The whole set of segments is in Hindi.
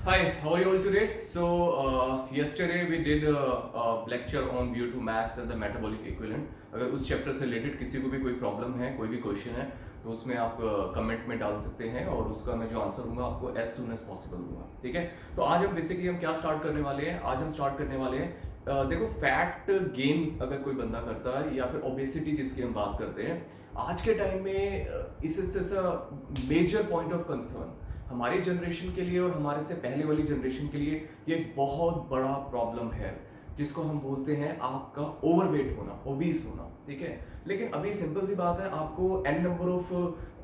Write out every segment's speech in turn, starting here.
Hi, how are you all today? Yesterday we did a lecture on VO2 max and the metabolic equivalent. अगर उस चैप्टर से रिलेटेड किसी को भी कोई प्रॉब्लम है, कोई भी क्वेश्चन है, तो उसमें आप कमेंट में डाल सकते हैं और उसका मैं जो आंसर दूंगा आपको एज सुन एज पॉसिबल दूंगा, ठीक है? तो आज हम क्या स्टार्ट करने वाले हैं? आज हम स्टार्ट करने वाले हैं देखो, फैट गेन अगर कोई बंदा करता है या फिर ओबेसिटी जिसकी हम बात करते हैं, आज के टाइम में इस मेजर पॉइंट ऑफ कंसर्न हमारी जनरेशन के लिए और हमारे से पहले वाली जनरेशन के लिए ये एक बहुत बड़ा प्रॉब्लम है, जिसको हम बोलते हैं आपका ओवरवेट होना, ओबीस होना, ठीक है? लेकिन अभी सिंपल सी बात है, आपको एन नंबर ऑफ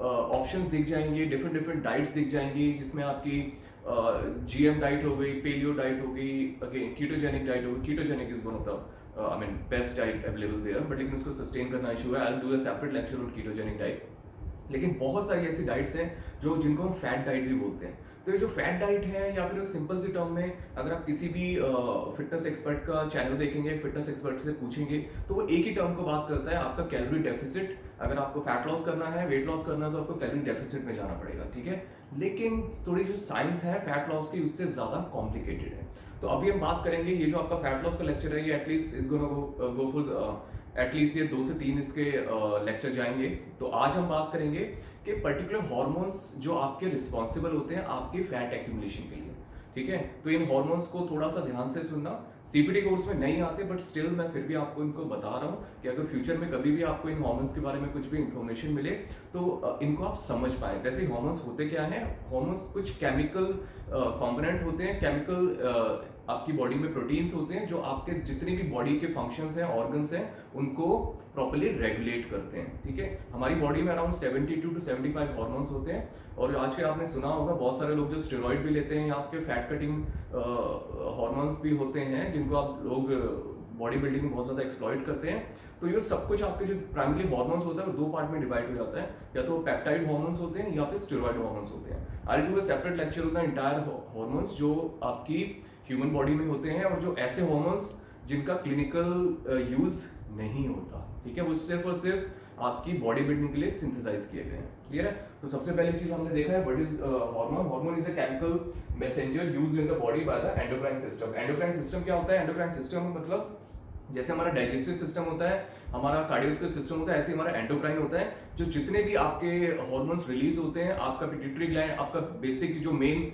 ऑप्शंस दिख जाएंगे, डिफरेंट डिफरेंट डाइट्स दिख जाएंगी, जिसमें आपकी जीएम डाइट हो गई, पेलियो डाइट हो गई, अगेन कीटोजेनिक डाइट हो गई। Ketogenic is one of the I mean best diet available there, but लेकिन उसको सस्टेन करना इशू है। I will do a separate lecture on ketogenic diet. लेकिन बहुत सारी ऐसी डाइट्स हैं जो जिनको हम फैट डाइट भी बोलते हैं। तो ये जो फैट डाइट है, या फिर सिंपल सी टर्म में अगर आप किसी भी फिटनेस एक्सपर्ट का चैनल देखेंगे, फिटनेस एक्सपर्ट से पूछेंगे, तो वो एक ही टर्म को बात करता है, आपका कैलोरी डेफिसिट। अगर आपको फैट लॉस करना है, वेट लॉस करना है, तो आपको कैलोरी डेफिसिट में जाना पड़ेगा, ठीक है? लेकिन थोड़ी जो साइंस है फैट लॉस की, उससे ज्यादा कॉम्प्लिकेटेड है। तो अभी हम बात करेंगे, ये जो आपका फैट लॉस का लेक्चर है, ये at least is gonna go for at least ये 2 से 3 इसके लेक्चर जाएंगे। तो आज हम बात करेंगे कि पर्टिकुलर हार्मोन्स जो आपके रिस्पॉन्सिबल होते हैं आपके फैट एक्यूमुलेशन के लिए, ठीक है? तो इन हार्मोन्स को थोड़ा सा ध्यान से सुनना। सीपीटी कोर्स में नहीं आते, बट स्टिल मैं फिर भी आपको इनको बता रहा हूँ कि अगर फ्यूचर में कभी भी आपको इन हार्मोन्स के बारे में कुछ भी इंफॉर्मेशन मिले तो इनको आप समझ पाए। वैसे हार्मोन्स होते क्या हैं? हार्मोन्स कुछ केमिकल कंपोनेंट होते हैं, केमिकल आपकी बॉडी में प्रोटीन्स होते हैं जो आपके जितने भी बॉडी के फंक्शंस हैं, ऑर्गन्स हैं, उनको प्रॉपर्ली रेगुलेट करते हैं, ठीक है? हमारी बॉडी में अराउंड 72 to 75 हार्मोन्स होते हैं। और आज के आपने सुना होगा, बहुत सारे लोग जो स्टेरॉइड भी लेते हैं, या आपके फैट कटिंग हार्मोन्स भी होते हैं जिनको आप लोग बॉडी बिल्डिंग में बहुत ज्यादा एक्सप्लॉइट करते हैं। तो ये सब कुछ आपके जो प्राइमरी हार्मोन्स होता है वो 2 पार्ट में डिवाइड हो जाता है, या तो पेप्टाइड हार्मोन्स होते हैं या फिर स्टेरॉइड हार्मोन्स होते हैं। आई will do a separate lecture on the entire hormones जो आपकी ह्यूमन बॉडी में होते हैं, और जो ऐसे हार्मोन्स जिनका क्लिनिकल यूज नहीं होता, ठीक है? वो सिर्फ और सिर्फ आपकी बॉडी बिल्डिंग के लिए सिंथेसाइज किए गए हैं। क्लियर है? तो सबसे पहली चीज हमने देखा है, what is hormone. Hormone is a chemical messenger used in the body by the endocrine system. Endocrine system क्या होता है? एंडोक्राइन सिस्टम मतलब जैसे हमारा डाइजेस्टिव सिस्टम होता है, हमारा कार्डियोवास्कुलर सिस्टम होता है, ऐसे हमारा एंडोक्राइन होता है। जो जितने भी आपके हार्मोन्स रिलीज होते हैं, आपका पिट्यूटरी ग्लैंड, आपका बेसिक जो मेन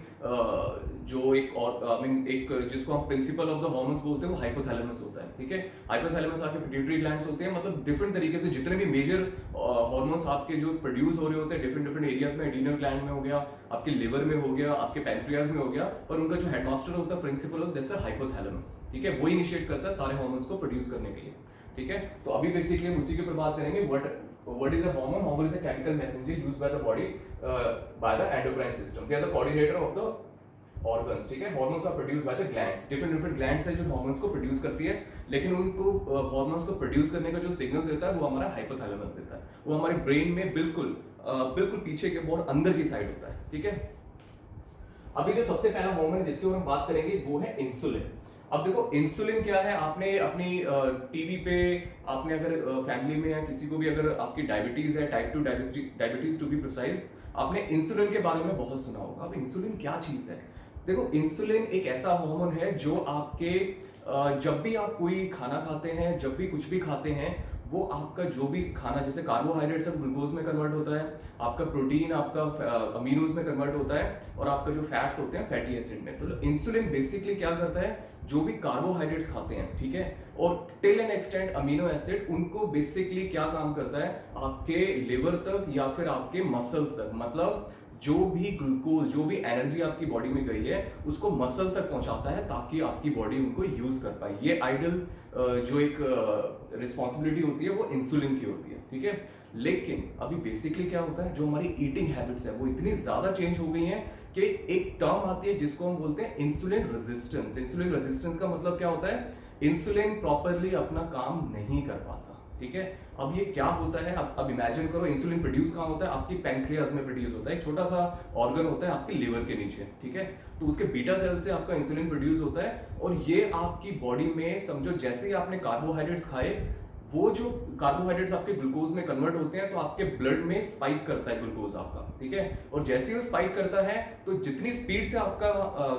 जो एक और आई मीन एक जिसको हम प्रिंसिपल ऑफ द हार्मोन्स बोलते हैं, वो हाइपोथैलेमस होता है, ठीक है? हाइपोथैलेमस आपके पिट्यूटरी ग्लैंड्स होते हैं। मतलब डिफरेंट तरीके से जितने भी मेजर हार्मोन्स आपके जो प्रोड्यूस हो रहे होते हैं डिफरेंट डिफरेंट एरियाज में, एडिनल ग्लैंड में हो गया, आपके लिवर में हो गया, आपके पैंक्रियाज में हो गया, और उनका जो हेडमास्टर होता है, प्रिंसिपल ऑफ दिस हाइपोथैलेमस, ठीक है? वो इनिशिएट करता है सारे हार्मोन्स को प्रोड्यूस करने के लिए, ठीक है? तो अभी बेसिकली हम उसी के ऊपर बात करेंगे। What is a hormone? Hormone is a chemical messenger used by the body by the endocrine system. They are the coordinator of the organs, ठीक है? Hormones are produced by the glands. Different glands है जो hormones को produce करती है, लेकिन उनको hormones को produce करने का जो signal देता है वो हमारा hypothalamus देता है। वो हमारे brain में बिल्कुल पीछे के बहुत अंदर की साइड होता है, ठीक है? अभी जो सबसे पहला हार्मोन जिसके ऊपर हम बात करेंगे वो है इंसुलिन। अब देखो, इंसुलिन क्या है? आपने अपनी टीवी पे, आपने अगर फैमिली में या किसी को भी अगर आपकी डायबिटीज है, type 2 diabetes to be precise, आपने इंसुलिन के बारे में बहुत सुना होगा। अब इंसुलिन क्या चीज है? देखो, इंसुलिन एक ऐसा हार्मोन है जो आपके जब भी आप कोई खाना खाते हैं, जब भी कुछ भी खाते हैं, वो आपका जो भी खाना, जैसे कार्बोहाइड्रेट सब ग्लूकोज में कन्वर्ट होता है, आपका प्रोटीन आपका अमीनोज में कन्वर्ट होता है, और आपका जो फैट्स होते हैं फैटी एसिड में। तो इंसुलिन बेसिकली क्या करता है? जो भी कार्बोहाइड्रेट्स खाते हैं, ठीक है, और till an extent amino acid, उनको बेसिकली क्या काम करता है? आपके लिवर तक या फिर आपके मसल्स तक, मतलब जो भी ग्लूकोज, जो भी एनर्जी आपकी बॉडी में गई है, उसको मसल तक पहुंचाता है ताकि आपकी बॉडी उनको यूज कर पाए। ये आइडल जो एक रिस्पॉन्सिबिलिटी होती है वो इंसुलिन की होती है, ठीक है? लेकिन अभी बेसिकली क्या होता है, जो हमारी ईटिंग हैबिट्स है वो इतनी ज्यादा चेंज हो गई हैं कि एक टर्म आती है जिसको हम बोलते हैं इंसुलिन रेजिस्टेंस। इंसुलिन रेजिस्टेंस का मतलब क्या होता है? इंसुलिन प्रॉपरली अपना काम नहीं कर पाता, ठीक है? अब ये क्या होता है? अब इमेजिन करो, इंसुलिन प्रोड्यूस कहाँ होता है? आपकी पैंक्रियाज में प्रोड्यूस होता है। एक छोटा सा ऑर्गन होता है आपके लिवर के नीचे, ठीक है? तो उसके बीटा सेल से आपका इंसुलिन प्रोड्यूस होता है, और ये आपकी बॉडी में समझो जैसे ही आपने कार्बोहाइड्रेट्स खाए, वो जो कार्बोहाइड्रेट्स आपके ग्लूकोज में कन्वर्ट होते हैं तो आपके ब्लड में स्पाइक करता है ग्लूकोज आपका, ठीक है। और जैसे ही वो स्पाइक करता है तो जितनी स्पीड से आपका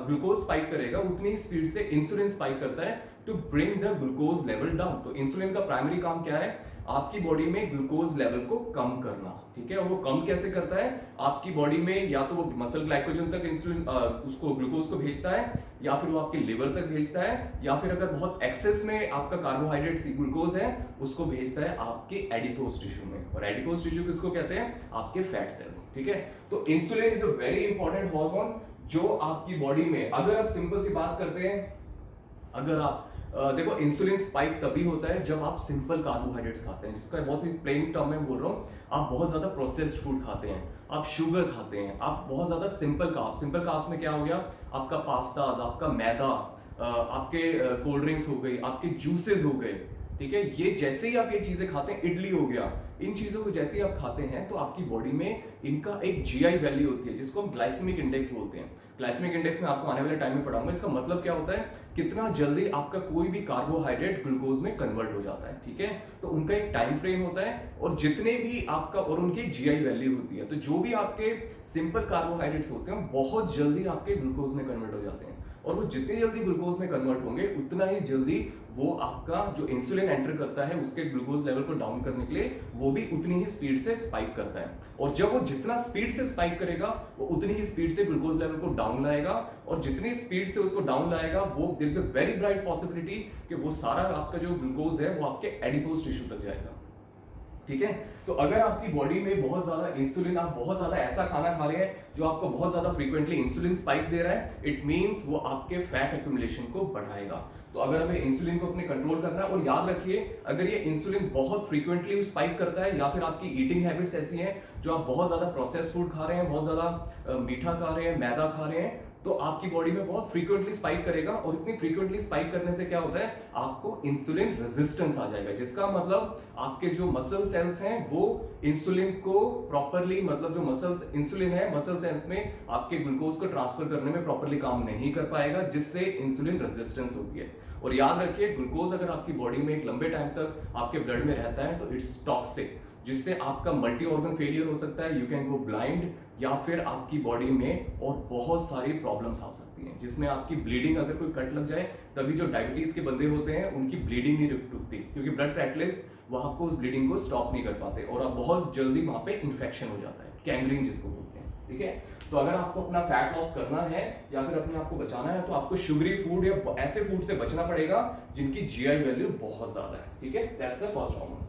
ग्लूकोज स्पाइक करेगा उतनी ही स्पीड से इंसुलिन स्पाइक करता है to bring the glucose level down. तो इंसुलिन का प्राइमरी काम क्या है? आपकी बॉडी में ग्लूकोज लेवल को कम करना, ठीक है। और वो कम कैसे करता है? आपकी बॉडी में या तो वो मसल ग्लाइकोजन तक इंसुलिन उसको ग्लूकोज को भेजता है, या फिर वो आपके लिवर तक भेजता है, या फिर अगर बहुत एक्सेस में आपका कार्बोहाइड्रेट ग्लूकोज है उसको भेजता है आपके एडिपोज टिश्यू में। और एडिपोज टिश्यू किसको कहते हैं? आपके फैट सेल्स, ठीक है। तो insulin is a very important hormone जो आपकी बॉडी में, अगर आप सिंपल सी बात करते हैं, अगर आप देखो इंसुलिन स्पाइक तभी होता है जब आप सिंपल कार्बोहाइड्रेट्स खाते हैं, जिसका बहुत ही प्लेन टर्म में बोल रहा हूँ, आप बहुत ज्यादा प्रोसेस्ड फूड खाते हैं, आप शुगर खाते हैं, आप बहुत ज्यादा सिंपल कार्ब्स में क्या हो गया? आपका पास्ताज, आपका मैदा, आपके कोल्ड ड्रिंक्स हो गई, आपके जूसेस हो गए, ठीक है। ये जैसे ही आप ये चीजें खाते हैं, इडली हो गया, इन चीजों को जैसे ही आप खाते हैं तो आपकी बॉडी में इनका एक जीआई वैल्यू होती है जिसको हम ग्लाइसेमिक इंडेक्स बोलते हैं। ग्लाइसेमिक इंडेक्स में आपको आने वाले टाइम में पढ़ाऊंगा। इसका मतलब क्या होता है? कितना जल्दी आपका कोई भी कार्बोहाइड्रेट ग्लूकोज में कन्वर्ट हो जाता है, ठीक है। तो उनका एक टाइम फ्रेम होता है और जितने भी आपका, और उनकी जीआई वैल्यू होती है। तो जो भी आपके सिंपल कार्बोहाइड्रेट्स होते हैं बहुत जल्दी आपके ग्लूकोज में कन्वर्ट हो जाते हैं, और वो जितनी जल्दी ग्लूकोज में कन्वर्ट होंगे उतना ही जल्दी वो आपका जो इंसुलिन एंटर करता है उसके ग्लूकोज लेवल को डाउन करने के लिए वो भी उतनी ही स्पीड से स्पाइक करता है। और जब वो जितना स्पीड से स्पाइक करेगा वो उतनी ही स्पीड से ग्लूकोज लेवल को डाउन लाएगा, और जितनी स्पीड से उसको डाउन लाएगा वो there is a very bright possibility कि वो सारा आपका जो ग्लूकोज है वो आपके एडिपोज टिश्यू तक जाएगा, ठीक है। तो अगर आपकी बॉडी में बहुत ज्यादा इंसुलिन, आप बहुत ज्यादा ऐसा खाना खा रहे हैं जो आपको बहुत ज्यादा फ्रीक्वेंटली इंसुलिन स्पाइक दे रहा है, इट मींस वो आपके फैट एक्यूमुलेशन को बढ़ाएगा। तो अगर हमें इंसुलिन को अपने कंट्रोल करना है, और याद रखिए अगर ये इंसुलिन बहुत फ्रीक्वेंटली स्पाइक करता है, या फिर आपकी ईटिंग हैबिट्स ऐसी हैं जो आप बहुत ज्यादा प्रोसेस्ड फूड खा रहे हैं, बहुत ज्यादा मीठा खा रहे हैं, मैदा खा रहे हैं, तो आपकी बॉडी में बहुत फ्रीक्वेंटली स्पाइक करेगा। और इतनी फ्रीक्वेंटली स्पाइक करने से क्या होता है? आपको इंसुलिन रेजिस्टेंस आ जाएगा, जिसका मतलब आपके जो मसल सेल्स हैं वो इंसुलिन को प्रॉपरली, मतलब जो मसल्स इंसुलिन है मसल सेल्स में आपके ग्लूकोज को ट्रांसफर करने में प्रॉपरली काम नहीं कर पाएगा, जिससे इंसुलिन रेजिस्टेंस होती है। और याद रखिए ग्लूकोज अगर आपकी बॉडी में एक लंबे टाइम तक आपके ब्लड में रहता है तो इट्स टॉक्सिक, जिससे आपका मल्टी ऑर्गन फेलियर हो सकता है, यू कैन गो ब्लाइंड, या फिर आपकी बॉडी में और बहुत सारी प्रॉब्लम्स आ सकती हैं, जिसमें आपकी ब्लीडिंग, अगर कोई कट लग जाए तभी जो डायबिटीज के बंदे होते हैं उनकी ब्लीडिंग नहीं रुकती, क्योंकि ब्लड प्लेटलेट्स वहां को उस ब्लीडिंग को स्टॉप नहीं कर पाते, और अब बहुत जल्दी वहां पे इन्फेक्शन हो जाता है, गैंग्रीन जिसको बोलते हैं, ठीक है। तो अगर आपको अपना फैट लॉस करना है या फिर अपने आप को बचाना है तो आपको शुगरी फूड या ऐसे फूड से बचना पड़ेगा जिनकी जीआई वैल्यू बहुत ज्यादा है, ठीक है। That's the first hormone.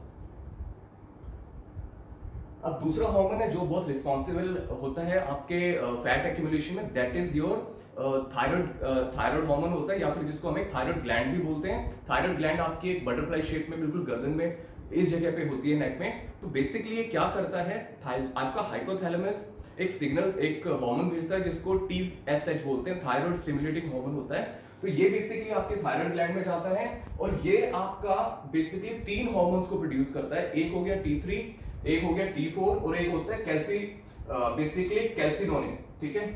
अब दूसरा हार्मोन है जो बहुत रिस्पॉन्सिबल होता है आपके फैट एक्यूमुलेशन में, that is your thyroid hormone होता है, या फिर जिसको हम एक थायराइड ग्लैंड भी बोलते हैं। थायराइड ग्लैंड आपकी एक बटरफ्लाई शेप में बिल्कुल गर्दन में इस जगह पे होती है, नेक में। तो बेसिकली ये क्या करता है? आपका हाइपोथैलेमस एक सिग्नल, एक हार्मोन भेजता है जिसको TSH बोलते हैं, थायराइड स्टिमुलेटिंग हार्मोन होता है। तो ये बेसिकली आपके थायराइड ग्लैंड में जाता है और ये आपका बेसिकली 3 हार्मोन्स को प्रोड्यूस करता है। एक हो गया T3, एक हो गया T4 और एक होता है बेसिकली कैल्सिटोनिन, ठीक है।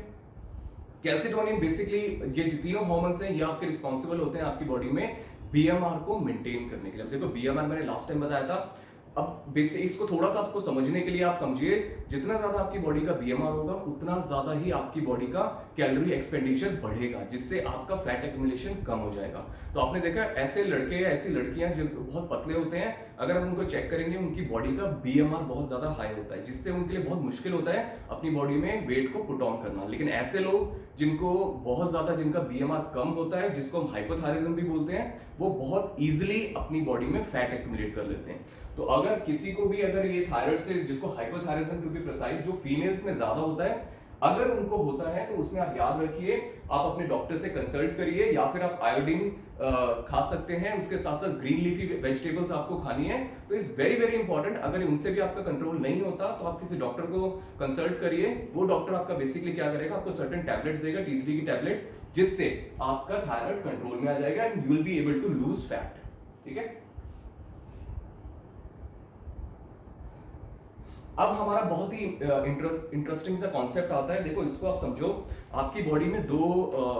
कैल्सिटोनिन बेसिकली ये जो तीनों हार्मोन्स हैं ये आपके रिस्पॉन्सिबल होते हैं आपकी बॉडी में बीएमआर को मेंटेन करने के लिए। अब देखो बीएमआर मैंने लास्ट टाइम बताया था, अब बेसिक इसको थोड़ा सा आपको समझने के लिए आप समझिए, जितना ज्यादा आपकी बॉडी का बीएमआर होगा उतना ज्यादा ही आपकी बॉडी का कैलोरी एक्सपेंडिचर बढ़ेगा, जिससे आपका फैट एक्यूमुलेशन कम हो जाएगा। तो आपने देखा ऐसे लड़के या ऐसी लड़कियां जो बहुत पतले होते हैं, अगर हम उनको चेक करेंगे उनकी बॉडी का बीएमआर बहुत ज्यादा हाई होता है, जिससे उनके लिए बहुत मुश्किल होता है अपनी बॉडी में वेट को पुट ऑन करना। लेकिन ऐसे लोग जिनको बहुत ज्यादा, जिनका बीएमआर कम होता है, जिसको हम हाइपोथायराइडिज्म भी बोलते हैं, वो बहुत इजीली अपनी बॉडी में फैट एक्यूमुलेट कर लेते हैं। तो अगर किसी को भी अगर ये थायराइड से, जिसको हाइपोथायराइडिज्म टू बी प्रिसाइज, जो फीमेल्स में ज्यादा होता है, अगर उनको होता है तो उसमें आप याद रखिए आप अपने डॉक्टर से कंसल्ट करिए, या फिर आप आयोडीन खा सकते हैं, उसके साथ साथ ग्रीन लीफी वेजिटेबल्स आपको खानी है। तो इज वेरी वेरी इंपॉर्टेंट, अगर उनसे भी आपका कंट्रोल नहीं होता तो आप किसी डॉक्टर को कंसल्ट करिए। वो डॉक्टर आपका बेसिकली क्या करेगा, आपको सर्टेन टैबलेट्स देगा, T3 की टैबलेट, जिससे आपका थायराइड कंट्रोल में आ जाएगा and you will be able to lose fat, ठीक है। अब हमारा बहुत ही इंटरेस्टिंग सा कॉन्सेप्ट आता है। देखो इसको आप समझो, आपकी बॉडी में 2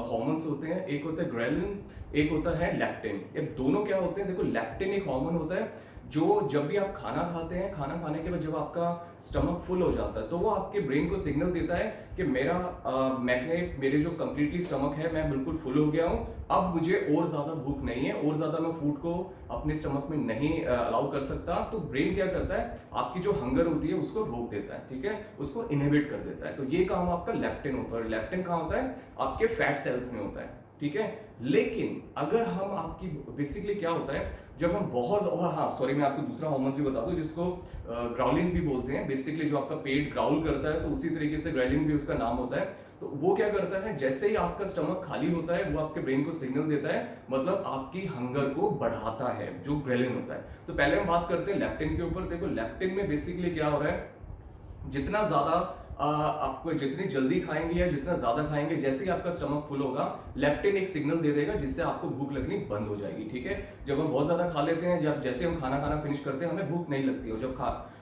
हार्मोन्स होते हैं, एक होता है ग्रेलिन, एक होता है लैक्टिन। ये दोनों क्या होते हैं? देखो लैक्टिन एक हार्मोन होता है जो जब भी आप खाना खाते हैं, खाना खाने के बाद जब आपका स्टमक फुल हो जाता है तो वो आपके ब्रेन को सिग्नल देता है कि मेरे जो कंप्लीटली स्टमक है मैं बिल्कुल फुल हो गया हूँ, अब मुझे और ज्यादा भूख नहीं है, और ज्यादा मैं फूड को अपने स्टमक में नहीं अलाउ कर सकता। तो ब्रेन क्या करता है, आपकी जो हंगर होती है उसको रोक देता है, ठीक है, उसको इनहिबिट कर देता है। तो ये काम आपका लेप्टिन होता है। लेप्टिन कहाँ होता है, आपके फैट सेल्स में होता है, ठीक है। लेकिन अगर हम आपकी बेसिकली क्या होता है, जब हम बहुत, और हाँ सॉरी मैं आपको दूसरा हार्मोन भी बता दूं जिसको ग्राउलिंग भी बोलते हैं। बेसिकली जो आपका पेट ग्राउल करता है तो उसी तरीके से ग्राउलिंग भी उसका नाम होता है। तो वो क्या करता है, जैसे ही आपका स्टमक खाली होता है वो आपके ब्रेन को सिग्नल देता है, मतलब आपकी हंगर को बढ़ाता है, जो ग्रेलिन होता है। तो पहले हम बात करते हैं लेप्टिन के ऊपर। देखो लेप्टिन में बेसिकली क्या हो रहा है, जितना ज्यादा आपको जितनी जल्दी खाएंगे या जितना ज्यादा खाएंगे, जैसे ही आपका स्टमक फुल होगा लेप्टिन एक सिग्नल दे देगा जिससे आपको भूख लगनी बंद हो जाएगी, ठीक है। जब हम बहुत ज्यादा खा लेते हैं, जब जैसे हम खाना खाना फिनिश करते हैं हमें भूख नहीं लगती है, और जब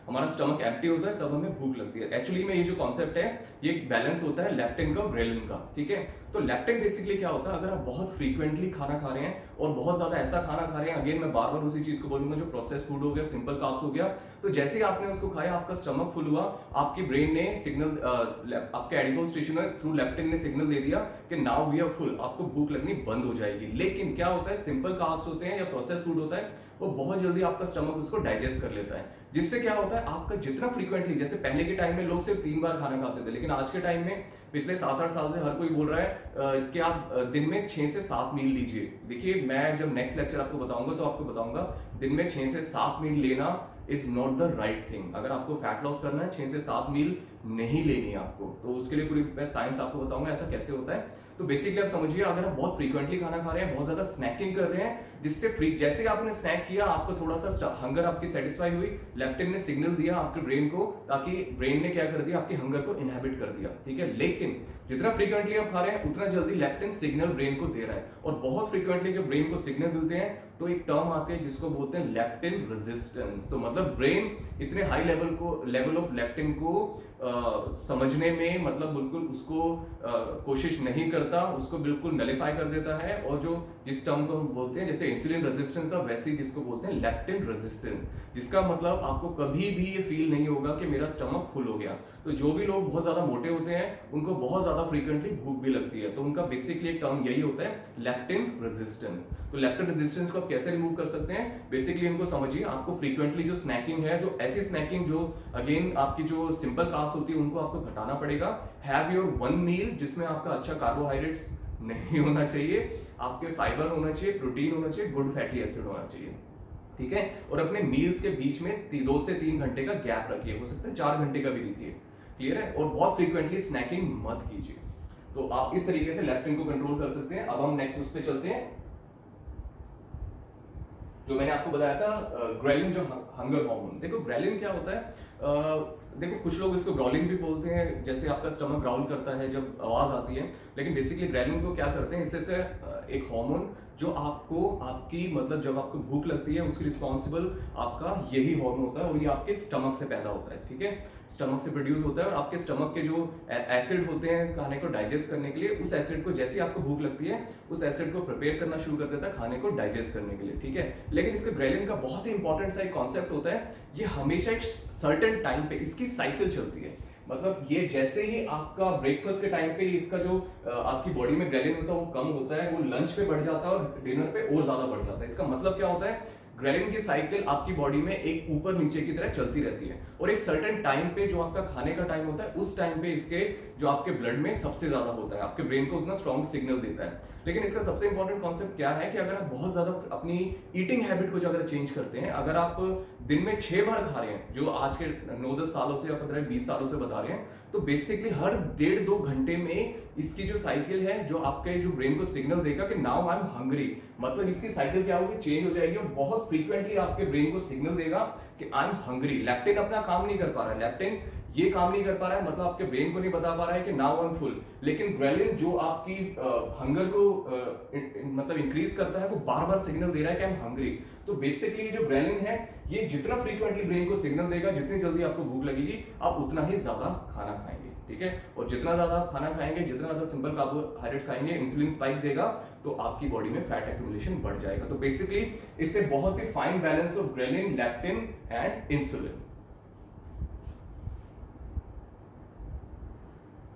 हमारा स्टमक एम्प्टी होता है तब हमें भूख लगती है। एक्चुअली में ये जो कॉन्सेप्ट है ये एक बैलेंस होता है लेप्टिन का और ग्रेलिन का, ठीक है। तो लेप्टिन बेसिकली क्या होता है, अगर आप बहुत फ्रीक्वेंटली खाना खा रहे हैं और बहुत ज्यादा ऐसा खाना खा रहे हैं, अगेन मैं बार बार उसी चीज को बोलूंगा, जो प्रोसेस फूड हो गया, सिंपल कार्ब्स हो गया, तो जैसे ही आपने उसको खाया आपका स्टमक फुल हुआ, आपकी ब्रेन ने सिग्नल आपके एडिपोज टिश्यू में थ्रू लेप्टिन ने सिग्नल दे दिया कि नाउ वी आर फुल, आपको भूख लगनी बंद हो जाएगी। लेकिन क्या होता है, सिंपल कार्ब्स होते हैं या प्रोसेस फूड होता है वो बहुत जल्दी आपका स्टमक उसको डाइजेस्ट कर लेता है, जिससे क्या होता है आपका जितना फ्रीक्वेंटली, जैसे पहले के टाइम में लोग सिर्फ 3 बार खाना खाते थे, लेकिन आज के टाइम में पिछले 7-8 साल से हर कोई बोल रहा है कि आप दिन में 6 से 7 मील लीजिए। देखिए मैं जब नेक्स्ट लेक्चर आपको बताऊंगा तो आपको बताऊंगा दिन में 6 से 7 मील लेना is not the right thing. अगर आपको फैट लॉस करना है 6 से 7 मील नहीं लेनी है आपको, तो उसके लिए पूरी मैं साइंस आपको बताऊंगा ऐसा कैसे होता है। तो बेसिकली आप समझिए, अगर आप बहुत फ्रीक्वेंटली खाना खा रहे हैं, बहुत ज्यादा स्नैकिंग कर रहे हैं, जिससे जैसे ही आपने स्नैक किया आपको थोड़ा सा हंगर आपकी सेटिस्फाई हुई, लेप्टिन ने सिग्नल दिया आपके ब्रेन को, ताकि ब्रेन ने क्या कर दिया, आपकी हंगर को इनहिबिट कर दिया, ठीक है। लेकिन जितना फ्रीक्वेंटली आप खा रहे हैं उतना जल्दी लेप्टिन सिग्नल ब्रेन को दे रहा है, और बहुत फ्रीक्वेंटली जब ब्रेन को सिग्नल मिलते हैं तो एक टर्म आती है जिसको बोलते हैं लेप्टिन रेजिस्टेंस। तो मतलब ब्रेन इतने हाई लेवल ऑफ लेप्टिन को समझने में, मतलब बिल्कुल उसको कोशिश नहीं करता, उसको बिल्कुल नलिफाई कर देता है। और जो जिस टर्म को हम बोलते हैं, जैसे इंसुलिन रेजिस्टेंस था, वैसे ही जिसको बोलते हैं लेप्टिन रेजिस्टेंस, जिसका मतलब आपको कभी भी ये फील नहीं होगा कि मेरा स्टमक फुल हो गया। तो जो भी लोग बहुत ज्यादा मोटे होते हैं उनको बहुत ज्यादा फ्रीक्वेंटली भूख भी लगती है, तो उनका बेसिकली एक टर्म यही होता है लेप्टिन रेजिस्टेंस। तो लेप्टिन रेजिस्टेंस को आप कैसे रिमूव कर सकते हैं, बेसिकली इनको समझिए। आपको फ्रीक्वेंटली जो स्नैकिंग है, जो ऐसी स्नैकिंग जो अगेन आपकी जो सिंपल कार्ब्स होती है उनको आपको घटाना पड़ेगा। हैव योर वन मील जिसमें आपका अच्छा कार्बोहाइड्रेट्स नहीं होना चाहिए, आपके फाइबर होना चाहिए, प्रोटीन होना चाहिए, गुड फैटी एसिड होना चाहिए, ठीक है। और अपने मील्स के बीच में 2 से 3 घंटे का गैप रखिए, हो सकता है 4 घंटे का भी रखिए, क्लियर है। और बहुत फ्रीक्वेंटली स्नैकिंग मत कीजिए। तो आप इस तरीके से लेप्टिन को कंट्रोल कर सकते हैं। अब हम नेक्स्ट उस पे चलते हैं, जो मैंने आपको बताया था ग्रेलिन, जो हंगर हार्मोन। देखो ग्रेलिन क्या होता है, देखो कुछ लोग इसको ग्राउलिंग भी बोलते हैं, जैसे आपका स्टमक ग्राउल करता है जब आवाज आती है, लेकिन बेसिकली ग्रेलिन को क्या करते हैं, इससे एक हार्मोन जो आपको आपकी मतलब जब आपको भूख लगती है उसकी रिस्पॉन्सिबल आपका यही हार्मोन होता है, और ये आपके स्टमक से पैदा होता है, ठीक है, स्टमक से प्रोड्यूस होता है। और आपके स्टमक के जो एसिड होते हैं खाने को डाइजेस्ट करने के लिए, उस एसिड को जैसे ही आपको भूख लगती है उस एसिड को प्रिपेयर करना शुरू कर देता है खाने को डाइजेस्ट करने के लिए, ठीक है। लेकिन इसका ग्रेलिन का बहुत ही इंपॉर्टेंट सा एक कॉन्सेप्ट होता है, ये हमेशा एक सर्टेन टाइम पे इसकी साइकिल चलती है। मतलब ये जैसे ही आपका ब्रेकफास्ट के टाइम पे इसका जो आपकी बॉडी में ग्रेलिन होता है वो कम होता है, वो लंच पे बढ़ जाता है और डिनर पे और ज्यादा बढ़ जाता है। इसका मतलब क्या होता है, ग्रेलिन की साइकिल आपकी बॉडी में एक ऊपर नीचे की तरह चलती रहती है, और एक सर्टेन टाइम पे जो आपका खाने का टाइम होता है उस टाइम पे इसके जो आपके ब्लड में सबसे ज्यादा होता है, आपके ब्रेन को उतना स्ट्रॉन्ग सिग्नल देता है। लेकिन इसका सबसे इंपॉर्टेंट कॉन्सेप्ट क्या है कि अगर आप बहुत ज्यादा अपनी ईटिंग हैबिट को जो अगर चेंज करते हैं, अगर आप दिन में 6 बार खा रहे हैं, जो आज के 9-10 सालों से या 15-20 सालों से बता रहे हैं, तो बेसिकली हर 1.5-2 घंटे में इसकी जो साइकिल है जो आपके जो ब्रेन को सिग्नल देगा कि नाउ आई एम हंग्री, मतलब इसकी साइकिल क्या होगी, चेंज हो जाएगी, और बहुत फ्रीक्वेंटली आपके ब्रेन को सिग्नल देगा कि आई एम हंग्री। लेप्टिन अपना काम नहीं कर पा रहा है, लेप्टिन ये काम नहीं कर पा रहा है, मतलब आपके ब्रेन को नहीं बता पा रहा है कि नाउ आई एम फुल, लेकिन ग्रेलिन जो आपकी हंगर को मतलब इंक्रीज करता है वो बार बार सिग्नल दे रहा है कि आई एम हंग्री। तो बेसिकली जो ग्रेलिन है ये जितना फ्रीक्वेंटली ब्रेन को सिग्नल देगा, जितनी जल्दी आपको भूख लगेगी आप उतना ही ज्यादा खाना खाएंगे। ठीक है। और जितना ज्यादा आप खाना खाएंगे, जितना ज्यादा सिंपल कार्बोहाइड्रेट्स खाएंगे, इंसुलिन स्पाइक देगा तो आपकी बॉडी में फैट एक्यूमुलेशन बढ़ जाएगा। तो बेसिकली इससे बहुत ही fine balance of ghrelin, leptin and insulin.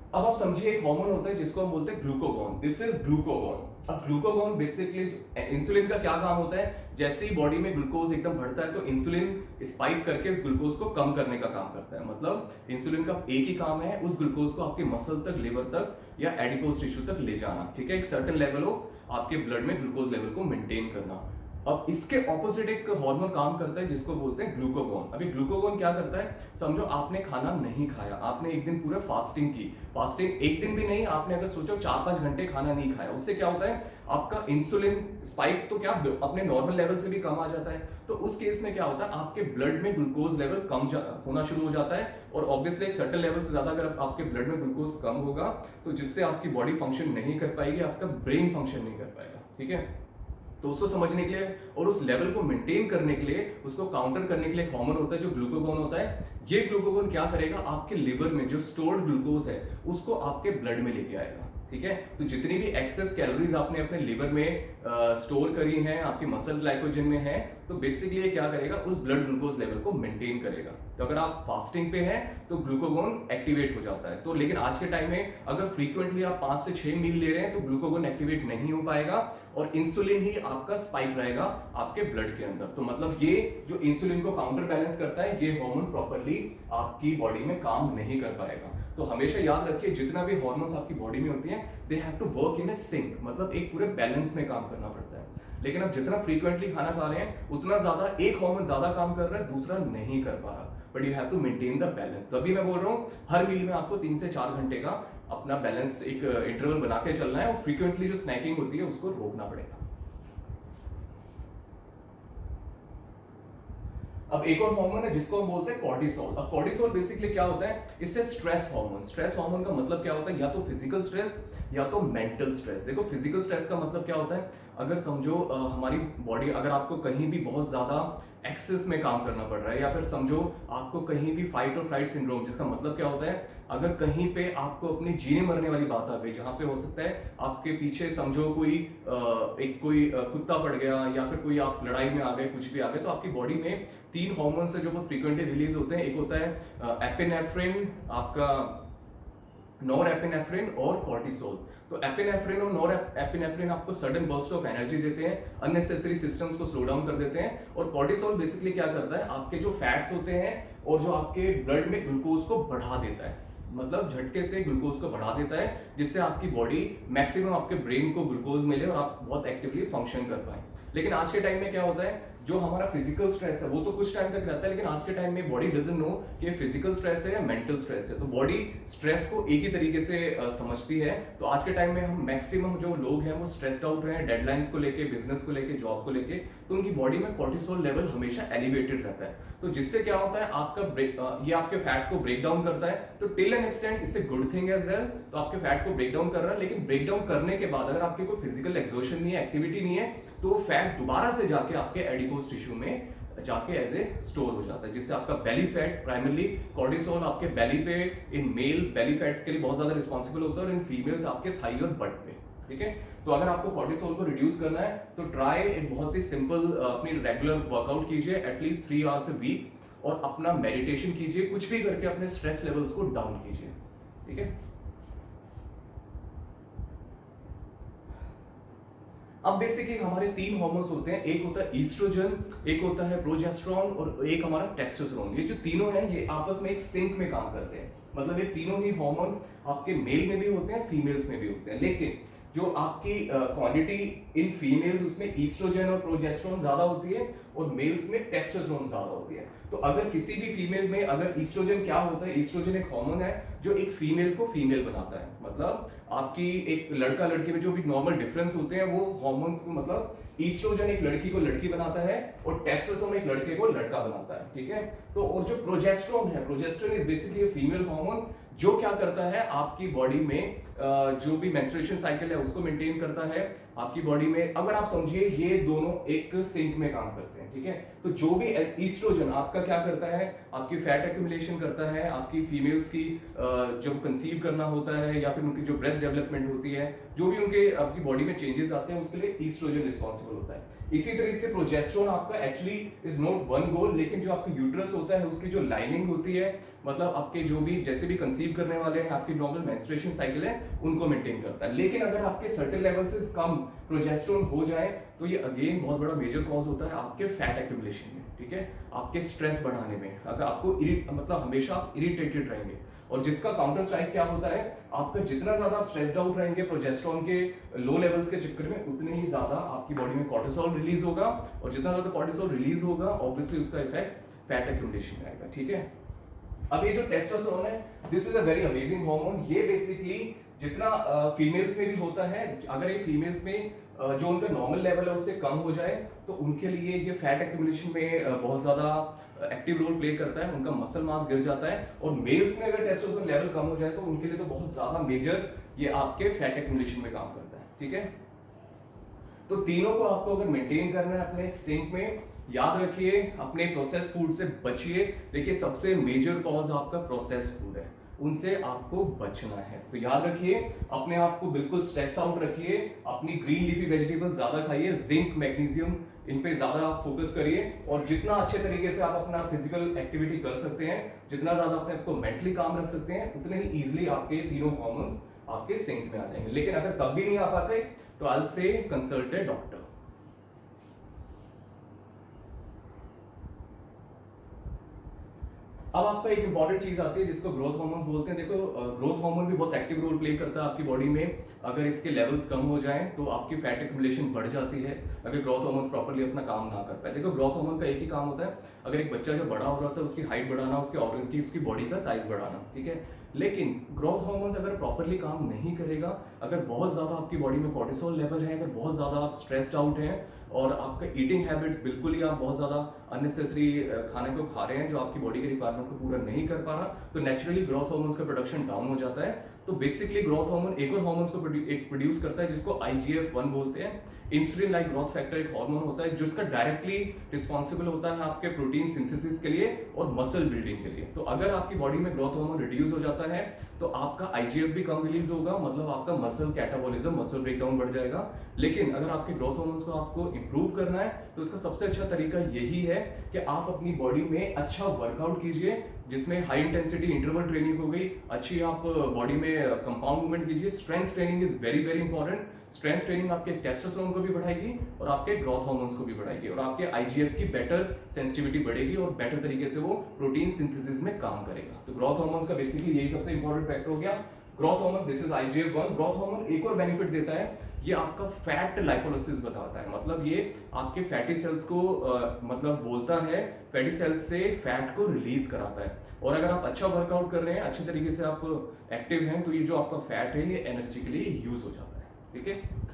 अब आप समझिए एक हार्मोन होता है जिसको हम बोलते हैं ग्लूकागॉन। This is glucagon. अब ग्लूकागॉन बेसिकली इंसुलिन का क्या काम होता है, जैसे ही बॉडी में ग्लूकोज एकदम बढ़ता है तो इंसुलिन स्पाइक करके उस ग्लूकोज को कम करने का काम करता है। मतलब इंसुलिन का एक ही काम है, उस ग्लूकोज को आपके मसल तक, लिवर तक या एडिपोज टिश्यू तक ले जाना, ठीक है। एक सर्टेन लेवल ऑफ आपके ब्लड में ग्लूकोज लेवल को मेंटेन करना। अब इसके ऑपोजिट एक हार्मोन काम करता है जिसको बोलते हैं ग्लूकागॉन। अभी ग्लूकागॉन क्या करता है, समझो आपने खाना नहीं खाया, आपने एक दिन पूरा फास्टिंग की, फास्टिंग एक दिन भी नहीं, आपने अगर सोचो 4-5 घंटे खाना नहीं खाया, उससे क्या होता है आपका इंसुलिन स्पाइक तो क्या अपने नॉर्मल लेवल से भी कम आ जाता है। तो उस केस में क्या होता है आपके ब्लड में ग्लूकोज लेवल कम होना शुरू हो जाता है, और ऑब्वियसली एक सर्टेन लेवल से ज्यादा अगर आपके ब्लड में ग्लूकोज कम होगा तो जिससे आपकी बॉडी फंक्शन नहीं कर पाएगी, आपका ब्रेन फंक्शन नहीं कर पाएगा, ठीक है। तो उसको समझने के लिए और उस लेवल को मेंटेन करने के लिए, उसको काउंटर करने के लिए एक हार्मोन होता है जो ग्लूकागॉन होता है। ये ग्लूकागॉन क्या करेगा, आपके लिवर में जो स्टोर्ड ग्लूकोज है उसको आपके ब्लड में लेके आएगा, ठीक है। तो जितनी भी एक्सेस कैलोरीज आपने अपने लिवर में स्टोर करी हैं, आपके मसल ग्लाइकोजन में है, तो बेसिकली ये क्या करेगा, उस ब्लड ग्लूकोज लेवल को मेंटेन करेगा। तो अगर आप फास्टिंग पे हैं तो ग्लूकागॉन एक्टिवेट हो जाता है। तो लेकिन आज के टाइम में अगर फ्रीक्वेंटली आप 5 से 6 मील ले रहे हैं तो ग्लूकागॉन एक्टिवेट नहीं हो पाएगा और इंसुलिन ही आपका स्पाइक रहेगा आपके ब्लड के अंदर। तो मतलब ये जो इंसुलिन को काउंटर बैलेंस करता है, ये हार्मोन प्रॉपर्ली आपकी बॉडी में काम नहीं कर पाएगा। तो हमेशा याद रखिए जितना भी हार्मोन्स आपकी बॉडी में होती हैं, they have to work in a sync, मतलब एक पूरे बैलेंस में काम करना पड़ता है। लेकिन अब जितना फ्रीक्वेंटली खाना खा रहे हैं उतना ज्यादा एक हार्मोन ज्यादा काम कर रहा है, दूसरा नहीं कर पा रहा, but you have to maintain the balance. तभी मैं बोल रहा हूँ हर मील में आपको 3 से 4 घंटे का अपना बैलेंस एक इंटरवल बना के चलना है, और फ्रीक्वेंटली जो स्नैकिंग होती है उसको रोकना पड़ेगा। अब एक और हार्मोन है जिसको हम बोलते हैं कॉर्टिसोल। अब कॉर्टिसोल बेसिकली क्या होता है, इससे स्ट्रेस हार्मोन। स्ट्रेस हार्मोन का मतलब क्या होता है, या तो फिजिकल स्ट्रेस या तो मेंटल स्ट्रेस। देखो फिजिकल स्ट्रेस का मतलब क्या होता है, अगर समझो हमारी बॉडी, अगर आपको कहीं भी बहुत ज्यादा एक्सेस में काम करना पड़ रहा है, या फिर समझो आपको कहीं भी फाइट और फ्लाइट सिंड्रोम, जिसका मतलब क्या होता है अगर कहीं पे आपको अपनी जीने मरने वाली बात आ गई, जहां पे हो सकता है आपके पीछे समझो कोई कुत्ता पड़ गया, या फिर कोई आप लड़ाई में आ गए, कुछ भी आ गए, तो आपकी बॉडी में 3 हार्मोन्स है जो बहुत फ्रीक्वेंटली रिलीज होते हैं। एक होता है एपिनेफ्रिन, आपका नॉरएपिनेफ्रिन और कॉर्टिसोल। तो एपिनेफ्रिन और नॉरएपिनेफ्रिन आपको सडन बर्स्ट ऑफ एनर्जी देते हैं, अननेसेसरी सिस्टम्स को स्लो डाउन कर देते हैं, और कॉर्टिसोल बेसिकली क्या करता है आपके जो फैट्स होते हैं और जो आपके ब्लड में ग्लूकोज को बढ़ा देता है, मतलब झटके से ग्लूकोज को बढ़ा देता है, जिससे आपकी बॉडी मैक्सिमम आपके ब्रेन को ग्लूकोज मिले और आप बहुत एक्टिवली फंक्शन कर पाए। लेकिन आज के टाइम में क्या होता है, जो हमारा फिजिकल स्ट्रेस है वो तो कुछ टाइम तक रहता है, लेकिन आज के टाइम में बॉडी डजंट नो कि फिजिकल स्ट्रेस है या मेंटल स्ट्रेस है। तो बॉडी स्ट्रेस को एक ही तरीके से समझती है। तो आज के टाइम में हम मैक्सिमम जो लोग हैं वो स्ट्रेस्ड आउट हैं, डेडलाइंस को लेके, बिजनेस को लेके, जॉब को लेके, तो उनकी बॉडी में कॉर्टिसोल लेवल हमेशा एलिवेटेड रहता है। तो जिससे क्या होता है आपका ये आपके फैट को ब्रेक डाउन करता है। तो टिल एन एक्सटेंट इससे गुड थिंग एज वेल, तो आपके फैट को ब्रेक डाउन कर रहा है, लेकिन ब्रेक डाउन करने के बाद अगर आपके कोई फिजिकल एक्सर्शन नहीं है, एक्टिविटी नहीं है, तो फैट दोबारा से जाके आपके एडिपोज टिश्यू में जाके एज ए स्टोर हो जाता है, जिससे आपका बेली फैट, प्राइमरली कॉर्टिसोल आपके बेली पे, इन मेल बेली फैट के लिए बहुत ज्यादा रिस्पॉन्सिबल होता है, और इन फीमेल्स आपके थाई और बट पे, ठीक है। तो अगर आपको कॉर्टिसोल को रिड्यूस करना है तो ट्राई एक बहुत ही सिंपल अपनी रेगुलर वर्कआउट कीजिए एटलीस्ट 3 आवर्स ए वीक, और अपना मेडिटेशन कीजिए, कुछ भी करके अपने स्ट्रेस लेवल्स को डाउन कीजिए, ठीक है। अब बेसिकली हमारे 3 हार्मोन्स होते हैं, एक होता है ईस्ट्रोजन, एक होता है प्रोजेस्टेरोन, और एक हमारा टेस्टोस्टेरोन। ये जो तीनों हैं ये आपस में एक सिंक में काम करते हैं, मतलब ये तीनों ही हार्मोन आपके मेल में भी होते हैं, फीमेल्स में भी होते हैं। लेकिन जो आपकी क्वांटिटी इन फीमेल्स उसमें ईस्ट्रोजन और प्रोजेस्टेरोन ज्यादा होती है, और मेल्स में टेस्टोस्टेरोन ज्यादा होती है। तो अगर किसी भी फीमेल में अगर ईस्ट्रोजन, क्या होता है ईस्ट्रोजन एक हार्मोन है जो एक फीमेल को फीमेल बनाता है, मतलब आपकी एक लड़का लड़की में जो भी नॉर्मल डिफरेंस होते हैं वो हार्मोन्स को, मतलब ईस्ट्रोजन एक लड़की को लड़की बनाता है और टेस्टोस्टेरोन एक लड़के को लड़का बनाता है, ठीक है। तो और जो प्रोजेस्टेरोन है, progesterone is basically female hormone जो क्या करता है आपकी बॉडी में जो भी मेंस्ट्रुएशन साइकिल है उसको मेंटेन करता है आपकी बॉडी में। अगर आप समझिए ये दोनों एक सिंक में काम करते हैं, ठीक है। तो जो भी ईस्ट्रोजन आपका क्या करता है, आपकी फैट एक्यूमुलेशन करता है, आपकी फीमेल्स की जब कंसीव करना होता है या फिर उनकी जो ब्रेस्ट डेवलपमेंट होती है, जो भी उनके आपकी बॉडी में चेंजेस आते हैं उसके लिए ईस्ट्रोजन रिस्पॉन्सिबल होता है। इसी तरह से प्रोजेस्टेरोन आपका actually is not one goal, लेकिन जो आपका यूट्रस होता है उसकी जो लाइनिंग होती है, मतलब आपके जो भी जैसे भी कंसीव करने वाले हैं आपकी नॉर्मल मेंस्ट्रुएशन साइकिल है उनको मेंटेन करता है। लेकिन अगर आपके सर्टेन लेवल से कम प्रोजेस्टेरोन हो जाए तो ये अगेन बहुत बड़ा मेजर कॉज होता है आपके फैट एक्यूमुलेशन में, ठीक है, आपके स्ट्रेस बढ़ाने में। अगर आपको मतलब हमेशा आप इरिटेटेड रहेंगे, और जिसका काउंटर स्ट्राइक क्या होता है, आपका जितना ज्यादा आप स्ट्रेस्ड आउट रहेंगे प्रोजेस्टेरोन के लो लेवल्स के चक्कर में, उतने ही ज्यादा आपकी बॉडी में कॉर्टिसोल रिलीज होगा, और जितना ज्यादा कॉर्टिसोल रिलीज होगा ऑब्वियसली उसका इफेक्ट फैट एक्यूमुलेशन में आएगा, ठीक है। अब ये जो टेस्टोस्टेरोन है, this is a very amazing hormone. ये बेसिकली जितना फीमेल्स में भी होता है, अगर एक फीमेल्स में जो उनका नॉर्मल लेवल है उससे कम हो जाए तो उनके लिए ये फैट एक्यूमुलेशन में बहुत ज्यादा एक्टिव रोल प्ले करता है, उनका मसल मास गिर जाता है। और मेल्स में अगर टेस्टोस्टेरोन लेवल कम हो जाए तो उनके लिए तो बहुत ज्यादा मेजर ये आपके फैट एक्यूमुलेशन में काम करता है, ठीक है। तो तीनों को आपको अगर मेंटेन करना है अपने सिंक में, याद रखिए अपने प्रोसेस फूड से बचिए। देखिए सबसे मेजर कॉज आपका प्रोसेस फूड है, उनसे आपको बचना है। तो याद रखिए अपने आप को बिल्कुल स्ट्रेस आउट रखिए, अपनी ग्रीन लीफी वेजिटेबल्स ज्यादा खाइए, जिंक मैग्नीशियम इन पे ज्यादा फोकस करिए, और जितना अच्छे तरीके से आप अपना फिजिकल एक्टिविटी कर सकते हैं, जितना ज्यादा अपने आप को मेंटली काम रख सकते हैं, उतने ही इजीली आपके तीनों हार्मोन्स आपके सिंक में आ जाएंगे। लेकिन अगर तब भी नहीं आ पाते तो I will say consult A doctor. अब आपका एक इंपॉर्टेंट चीज आती है जिसको ग्रोथ हार्मोन्स बोलते हैं। देखो ग्रोथ हार्मोन भी बहुत एक्टिव रोल प्ले करता है आपकी बॉडी में। अगर इसके लेवल्स कम हो जाएं तो आपकी फैट एक्यूमुलेशन बढ़ जाती है, अगर ग्रोथ हार्मोन प्रॉपर्ली अपना काम ना कर पाए। देखो ग्रोथ हार्मोन का एक ही काम होता है, अगर एक बच्चा जब बड़ा हो रहा है उसकी हाइट बढ़ाना, उसके ऑर्गन की, उसकी बॉडी का साइज बढ़ाना, ठीक है। लेकिन ग्रोथ हार्मोन्स अगर प्रॉपर्ली काम नहीं करेगा, अगर बहुत ज्यादा आपकी बॉडी में कॉर्टिसोल लेवल है, अगर बहुत ज्यादा आप स्ट्रेस्ड आउट हैं और आपका ईटिंग हैबिट्स बिल्कुल ही आप बहुत ज्यादा अननेसेसरी खाने को खा रहे हैं जो आपकी बॉडी के रिक्वायरमेंट को पूरा नहीं कर पा रहा, तो नेचुरली ग्रोथ हार्मोन्स का प्रोडक्शन डाउन हो जाता है। तो बेसिकली ग्रोथ हार्मोन एक और हार्मोन्स को प्रोड्यूस करता है जिसको IGF-1 बोलते हैं। इंसुलिन लाइक ग्रोथ फैक्टर एक हार्मोन होता है जिसका डायरेक्टली रिस्पॉन्सिबल होता है आपके प्रोटीन सिंथेसिस के लिए और मसल बिल्डिंग के लिए। तो अगर आपकी बॉडी में ग्रोथ हार्मोन रिड्यूस हो जाता है तो आपका IGF भी कम रिलीज होगा, मतलब आपका मसल कैटाबॉलिज्म, मसल ब्रेकडाउन बढ़ जाएगा। लेकिन अगर आपके ग्रोथ हार्मोन्स को आपको इंप्रूव करना है तो इसका सबसे अच्छा तरीका यही है कि आप अपनी बॉडी में अच्छा वर्कआउट कीजिए, जिसमें हाई इंटेंसिटी इंटरवल ट्रेनिंग हो गई, अच्छी आप बॉडी में कंपाउंड मूवमेंट कीजिए। Strength training is very very important. Strength training आपके टेस्टोस्टेरोन को भी बढ़ाएगी और आपके ग्रोथ हार्मोन्स को भी बढ़ाएगी, और आपके IGF की बेटर सेंसिटिविटी बढ़ेगी और बेटर तरीके से वो प्रोटीन सिंथेसिस में काम करेगा। तो ग्रोथ हार्मोन्स का बेसिकली यही सबसे इंपॉर्टेंट फैक्टर हो गया, growth hormone. This is IGF-1। Growth hormone एक और बेनिफिट देता है, ये आपका फैट लाइपोलिसिस बताता है, मतलब ये आपके फैटी सेल्स को मतलब बोलता है, फैटी सेल्स से फैट को रिलीज कराता है। और अगर आप अच्छा वर्कआउट कर रहे हैं, अच्छे तरीके से आप एक्टिव हैं, तो ये जो आपका फैट है ये एनर्जी के लिए यूज हो जाता है, ठीक है।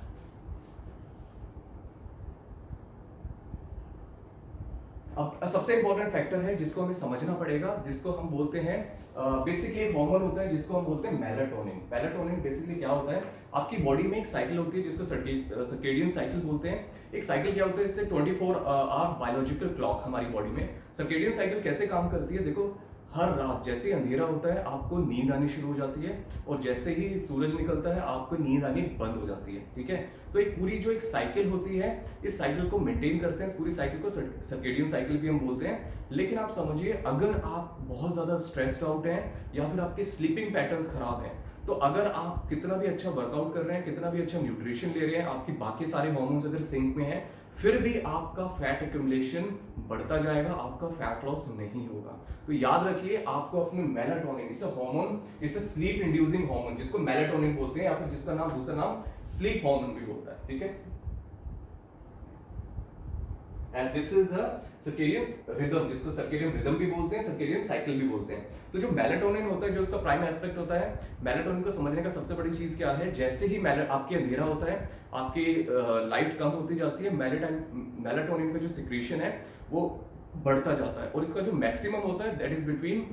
अब सबसे इंपॉर्टेंट फैक्टर है जिसको हमें समझना पड़ेगा, जिसको हम बोलते हैं बेसिकली एक हार्मोन होता है जिसको हम बोलते हैं मेलाटोनिन। मेलाटोनिन बेसिकली क्या होता है, आपकी बॉडी में एक साइकिल होती है जिसको सर्केडियन साइकिल बोलते हैं। एक साइकिल क्या होता है, इससे 24 आवर बायोलॉजिकल क्लॉक हमारी बॉडी में। सर्केडियन साइकिल कैसे काम करती है, देखो हर रात जैसे ही अंधेरा होता है आपको नींद आनी शुरू हो जाती है, और जैसे ही सूरज निकलता है आपको नींद आनी बंद हो जाती है, ठीक है। तो एक पूरी जो एक साइकिल होती है, इस साइकिल को मेंटेन करते हैं, इस पूरी साइकिल को सर्केडियन साइकिल भी हम बोलते हैं। लेकिन आप समझिए अगर आप बहुत ज्यादा स्ट्रेस्ड आउट हैं या फिर आपके स्लीपिंग पैटर्न्स खराब हैं, तो अगर आप कितना भी अच्छा वर्कआउट कर रहे हैं, कितना भी अच्छा न्यूट्रिशन ले रहे हैं, आपकी बाकी सारे हार्मोन्स अगर सिंक में हैं, फिर भी आपका फैट एक्यूमुलेशन बढ़ता जाएगा, आपका फैट लॉस नहीं होगा। तो याद रखिए आपको अपने मेलाटोनिन, इसे हार्मोन, इसे स्लीप इंड्यूसिंग हार्मोन जिसको मेलाटोनिन बोलते हैं, या फिर जिसका नाम दूसरा नाम स्लीप हार्मोन भी होता है, ठीक है। And this is the circadian rhythm, जिसको सर्केडियन रिदम भी बोलते हैं, सर्केडियन साइकिल भी बोलते हैं। तो जो मेलाटोनिन होता है, जो उसका प्राइम एस्पेक्ट होता है, मेलाटोनिन को समझने का सबसे बड़ी चीज क्या है, जैसे ही आपके अंधेरा होता है, आपकी लाइट कम होती जाती है, मेलाटोनिन का जो सिक्रीशन है वो बढ़ता जाता है, और इसका जो मैक्सिमम होता है दैट इज बिटवीन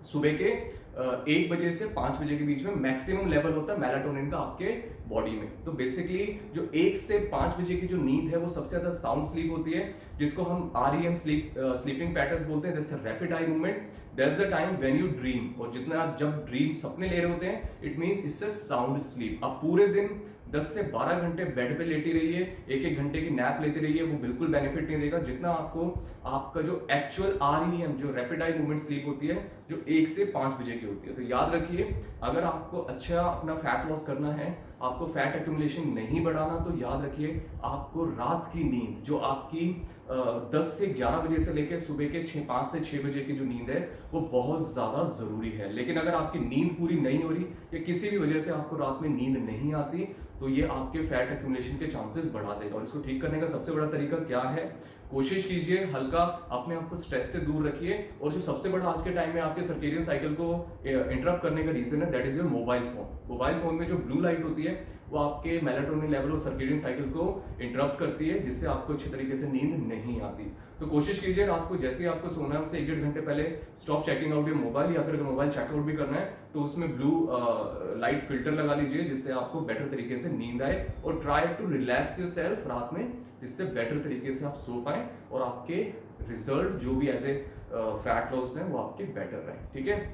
सुबह के 1 बजे से 5 बजे के बीच में मैक्सिमम लेवल होता है मेलाटोनिन का आपके बॉडी में। तो बेसिकली जो 1 से 5 बजे की जो नींद है वो सबसे ज्यादा साउंड स्लीप होती है, जिसको हम REM स्लीपिंग पैटर्न्स बोलते हैं, जैसे rapid eye movement. That's the time when you dream, और जितना आप जब ड्रीम सपने ले रहे होते हैं, इट मींस इससे साउंड स्लीप। आप पूरे दिन 10 से 12 घंटे बेड पे लेटी रहिए, 1-1 घंटे की नैप लेती रहिए, वो बिल्कुल बेनिफिट नहीं देगा जितना आपको आपका जो एक्चुअल REM जो रैपिड आई मूवमेंट स्लीप होती है, जो 1 से 5 बजे की होती है। तो याद रखिए, अगर आपको अच्छा अपना फैट लॉस करना है, आपको फैट एक्यूमुलेशन नहीं बढ़ाना, तो याद रखिए आपको रात की नींद जो आपकी 10 से 11 बजे से लेकर सुबह के 5 से 6 बजे की जो नींद है वो बहुत ज़्यादा ज़रूरी है। लेकिन अगर आपकी नींद पूरी नहीं हो रही या किसी भी वजह से आपको रात में नींद नहीं आती, तो ये आपके फैट एक्यूमुलेशन के चांसेस बढ़ा देगा। और इसको ठीक करने का सबसे बड़ा तरीका क्या है? कोशिश कीजिए हल्का अपने आप को स्ट्रेस से दूर रखिए, और जो सबसे बड़ा आज के टाइम में आपके सर्केडियन साइकिल को इंटरप्ट करने का रीजन है, that is your mobile phone. Mobile phone में जो ब्लू लाइट होती है वो आपके मेलाटोनिन लेवल और सर्केडियन साइकिल को इंटरप्ट करती है, जिससे आपको अच्छी तरीके से नींद नहीं आती। तो कोशिश कीजिए रात को जैसे ही आपको सोना है उससे 1-1.5 घंटे पहले stop checking out your mobile, या फिर अगर मोबाइल चेकआउट भी करना है तो उसमें ब्लू लाइट फिल्टर लगा लीजिए, जिससे आपको बेटर तरीके से नींद आए। और try to relax yourself रात में, जिससे बेटर तरीके से आप सो पाए और आपके रिजल्ट जो भी एज ए फैट लॉस हैं वो आपके बेटर रहे। ठीक है,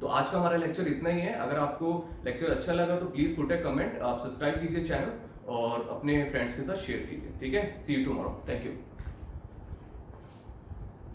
तो आज का हमारा लेक्चर इतना ही है। अगर आपको लेक्चर अच्छा लगा तो प्लीज पुट ए कमेंट, आप सब्सक्राइब कीजिए चैनल और अपने फ्रेंड्स के साथ शेयर कीजिए। ठीक है, सी यू टुमारो, थैंक यू।